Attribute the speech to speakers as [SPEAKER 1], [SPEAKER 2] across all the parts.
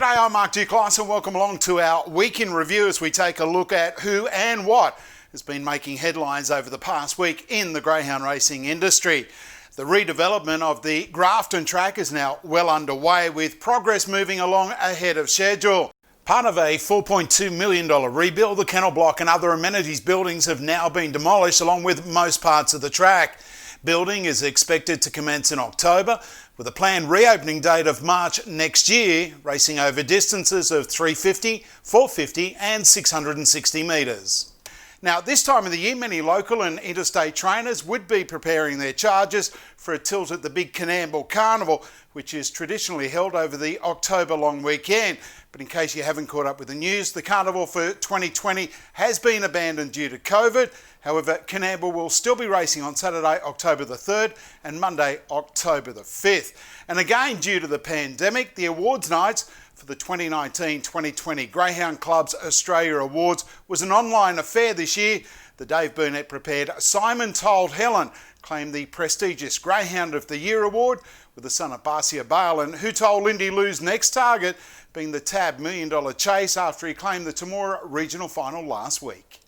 [SPEAKER 1] G'day, I'm Mark Duclos and welcome along to our week in review as we take a look at who and what has been making headlines over the past week in the greyhound racing industry. The redevelopment of the Greyhound track is now well underway, with progress moving along ahead of schedule. Part of a $4.2 million rebuild, the kennel block and other amenities buildings have now been demolished, along with most parts of the track. Building is expected to commence in October, with a planned reopening date of March next year, racing over distances of 350, 450 and 660 metres. Now, this time of the year, many local and interstate trainers would be preparing their chargers for a tilt at the big COONAMBLE Carnival, which is traditionally held over the October long weekend. But in case you haven't caught up with the news, the Carnival for 2020 has been abandoned due to COVID. However, COONAMBLE will still be racing on Saturday, October the 3rd and Monday, October the 5th. And again, due to the pandemic, the awards nights for the 2019-2020 Greyhound Clubs Australia Awards was an online affair this year. The Dave Burnett prepared Simon Told Helen claimed the prestigious Greyhound of the Year award, with the son of Barcia Bale and Who Told Lindy Lou's next target being the TAB $1 Million Chase after he claimed the Temora regional final last week.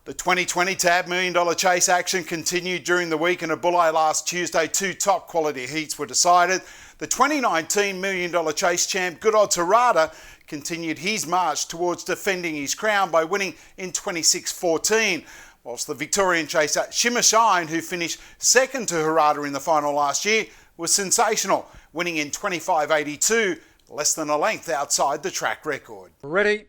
[SPEAKER 1] The 2020 TAB $1 Million Chase action continued during the week, and at Bulli last Tuesday, two top quality heats were decided. The 2019 $1 Million Chase champ Good Odds Harada continued his march towards defending his crown by winning in 26-14, whilst the Victorian chaser Shimmer Shine, who finished second to Harada in the final last year, was sensational, winning in 25-82, less than a length outside the track record.
[SPEAKER 2] Ready.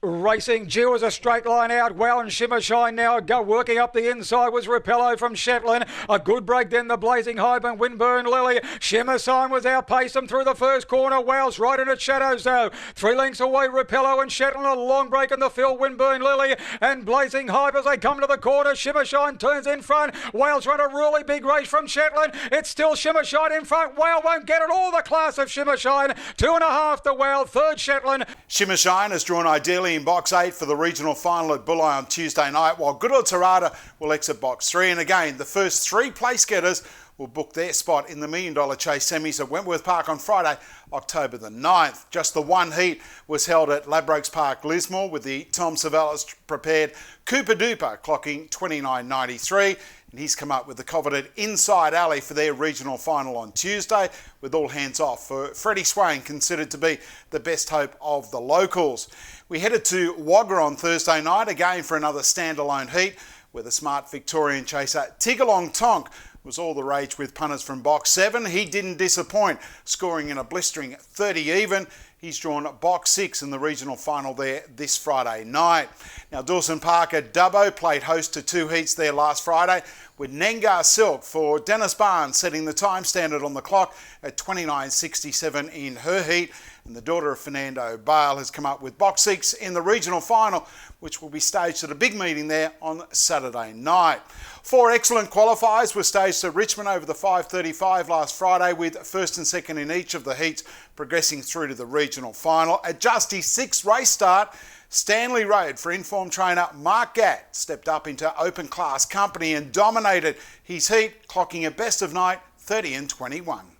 [SPEAKER 2] Racing, due as a straight line out, well, and Shimmer Shine now working up the inside was Rapello from Shetland. A good break then, the Blazing Hype and Winburn Lily. Shimmer Shine was outpaced them through the first corner. Wales right in its shadows though. 3 lengths away, Rapello and Shetland. A long break in the field, Winburn Lily and Blazing Hype as they come to the corner. Shimmer Shine turns in front. Wales run a really big race from Shetland. It's still Shimmer Shine in front. Whale won't get it all, the class of Shimmer Shine. 2.5 to Whale, third Shetland.
[SPEAKER 1] Shimmer Shine has drawn ideally in box 8 for the regional final at Bulli on Tuesday night, while Good Odds Harada will exit box 3. And again, the first 3 place getters will book their spot in the $1 Million Chase semis at Wentworth Park on Friday, October the 9th. Just the one heat was held at Ladbrokes Park, Lismore, with the Tom Savalas prepared Cooper Dooper clocking 29.93. And he's come up with the coveted Inside Alley for their regional final on Tuesday, with all hands off for Freddie Swain, considered to be the best hope of the locals. We headed to Wagga on Thursday night, again for another standalone heat, where the smart Victorian chaser Tigalong Tonk was all the rage with punters from box 7. He didn't disappoint, scoring in a blistering 30 even. He's drawn box 6 in the regional final there this Friday night. Now, Dawson Park at Dubbo played host to 2 heats there last Friday, with Nengar Silk for Dennis Barnes setting the time standard on the clock at 29.67 in her heat. And the daughter of Fernando Bale has come up with box 6 in the regional final, which will be staged at a big meeting there on Saturday night. 4 excellent qualifiers were staged at Richmond over the 5:35 last Friday, with first and second in each of the heats progressing through to the regional final. At just his 6th race start, Stanley Road for informed trainer Mark Gatt stepped up into open class company and dominated his heat, clocking a best of night 30 and 21.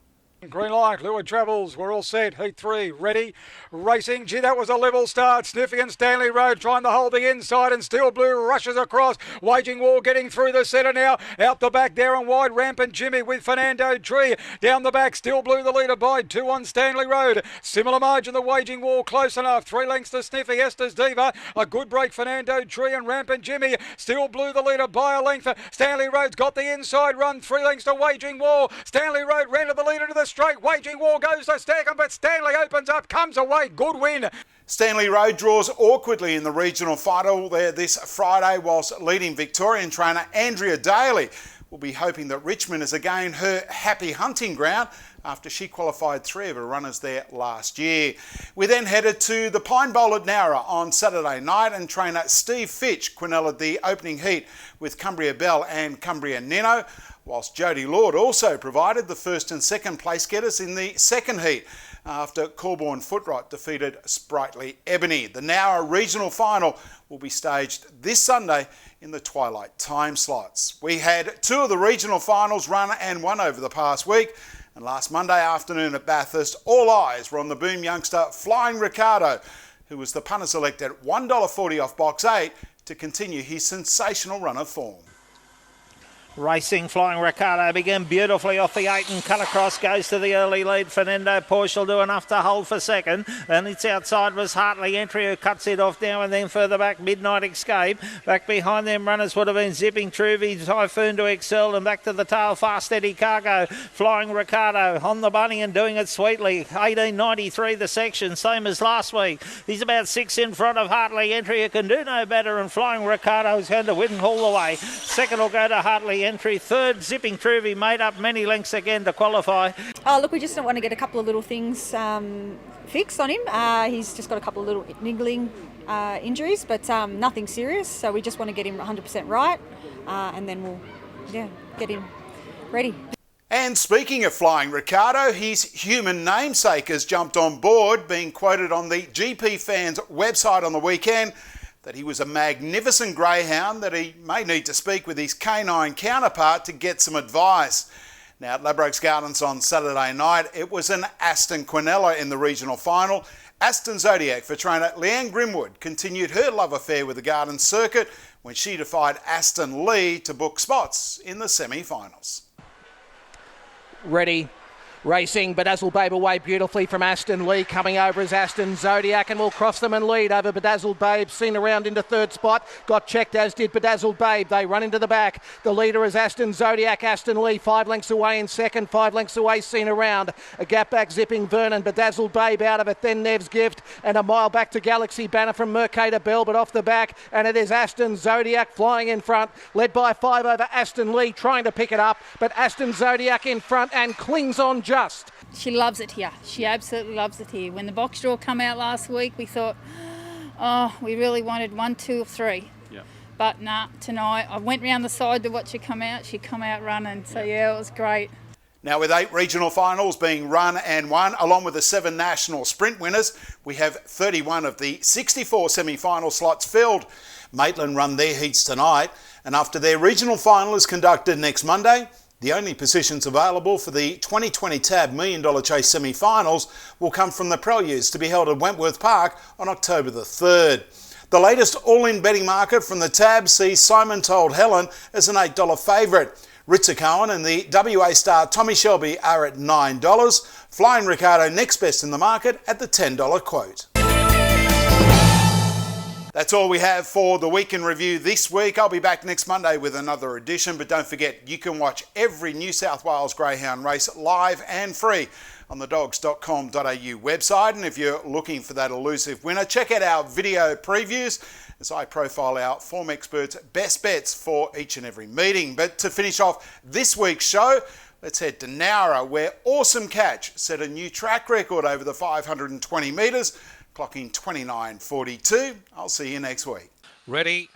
[SPEAKER 2] Green light, Lure Travels, we're all set. Heat 3, ready, racing. Gee, that was a level start. Sniffy and Stanley Road trying to hold the inside, and Steel Blue rushes across. Waging War getting through the centre now. Out the back there and wide, Rampant Jimmy with Fernando Tree. Down the back, Steel Blue the leader by 2 on Stanley Road. Similar margin, the Waging War close enough. 3 lengths to Sniffy, Esther's Diva. A good break, Fernando Tree and Rampant Jimmy. Steel Blue the leader by a length. Stanley Road's got the inside run. 3 lengths to Waging War. Stanley Road ran to the leader to the straight. Waging War goes to Stackham, but Stanley opens up, comes away, good win.
[SPEAKER 1] Stanley Road draws awkwardly in the regional final there this Friday, whilst leading Victorian trainer Andrea Daly will be hoping that Richmond is again her happy hunting ground after she qualified 3 of her runners there last year. We then headed to the Pine Bowl at Nowra on Saturday night, and trainer Steve Fitch quinelled the opening heat with Cumbria Bell and Cumbria Nino, whilst Jody Lord also provided the first and second place getters in the second heat after Corborn Footrot defeated Sprightly Ebony. The Nowra regional final will be staged this Sunday in the twilight time slots. We had 2 of the regional finals run and won over the past week, and last Monday afternoon at Bathurst, all eyes were on the boom youngster Flying Ricardo, who was the punter select at $1.40 off box 8 to continue his sensational run of form.
[SPEAKER 3] Racing Flying Ricardo began beautifully off the 8 and cut across, goes to the early lead. Fernando Porsche will do enough to hold for second, and it's outside was Hartley Entry, who cuts it off now, and then further back Midnight Escape. Back behind them runners would have been Zipping Truvy, Typhoon to Excel, and back to the tail Fast Eddie Cargo. Flying Ricardo on the bunny and doing it sweetly. 18.93 the section, same as last week. He's about 6 in front of Hartley Entry, who can do no better, and Flying Ricardo is going to win all the way. Second will go to Hartley Entry. Third, Zipping Truvy made up many lengths again to qualify.
[SPEAKER 4] Oh, look, we just want to get a couple of little things fixed on him. He's just got a couple of little niggling injuries, but nothing serious. So we just want to get him 100% right, and then we'll get him ready.
[SPEAKER 1] And speaking of Flying Ricardo, his human namesake has jumped on board, being quoted on the GP Fans website on the weekend that he was a magnificent greyhound, that he may need to speak with his canine counterpart to get some advice. Now at Ladbrokes Gardens on Saturday night, it was an Aston Quinella in the regional final. Aston Zodiac for trainer Leanne Grimwood continued her love affair with the Garden circuit when she defied Aston Lee to book spots in the semi-finals.
[SPEAKER 5] Ready. Racing, Bedazzled Babe away beautifully from Aston Lee. Coming over is Aston Zodiac, and will cross them and lead over Bedazzled Babe. Seen around into third spot. Got checked, as did Bedazzled Babe. They run into the back. The leader is Aston Zodiac. Aston Lee 5 lengths away in second. 5 lengths away, seen around. A gap back, Zipping Vernon. Bedazzled Babe out of it. Then Nev's Gift. And a mile back to Galaxy Banner from Mercator Bell, but off the back. And it is Aston Zodiac flying in front. Led by 5 over Aston Lee, trying to pick it up. But Aston Zodiac in front and clings on just.
[SPEAKER 6] She loves it here. She absolutely loves it here. When the box draw come out last week, we thought, oh, we really wanted 1, 2 or 3. Yeah. But nah, tonight, I went round the side to watch her come out. She come out running. So yeah, it was great.
[SPEAKER 1] Now with 8 regional finals being run and won, along with the 7 national sprint winners, we have 31 of the 64 semi-final slots filled. Maitland run their heats tonight, and after their regional final is conducted next Monday, the only positions available for the 2020 TAB $1 Million Chase semi-finals will come from the preludes to be held at Wentworth Park on October the 3rd. The latest all-in betting market from the TAB sees Simon Told Helen as an $8 favourite. Ritzer Cohen and the WA star Tommy Shelby are at $9. Flying Ricardo next best in the market at the $10 quote. That's all we have for the Week in Review this week. I'll be back next Monday with another edition, but don't forget you can watch every New South Wales Greyhound race live and free on the dogs.com.au website. And if you're looking for that elusive winner, check out our video previews as I profile our form experts' best bets for each and every meeting. But to finish off this week's show, let's head to Nowra, where Awesome Catch set a new track record over the 520 metres, clocking 29.42. I'll see you next week.
[SPEAKER 7] Ready,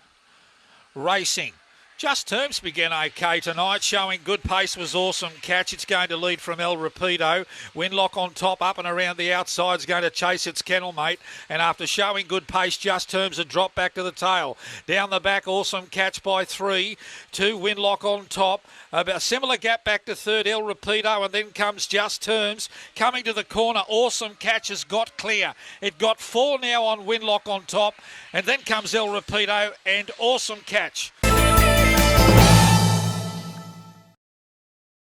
[SPEAKER 7] racing. Just Terms began okay tonight, showing good pace was Awesome Catch. It's going to lead from El Rapido. Winlock on top, up and around the outside, is going to chase its kennel mate. And after showing good pace, Just Terms a drop back to the tail. Down the back, Awesome Catch by 3. 2, Winlock on top. A similar gap back to third, El Rapido, and then comes Just Terms. Coming to the corner, Awesome Catch has got clear. It got 4 now on Winlock on top. And then comes El Rapido and Awesome Catch.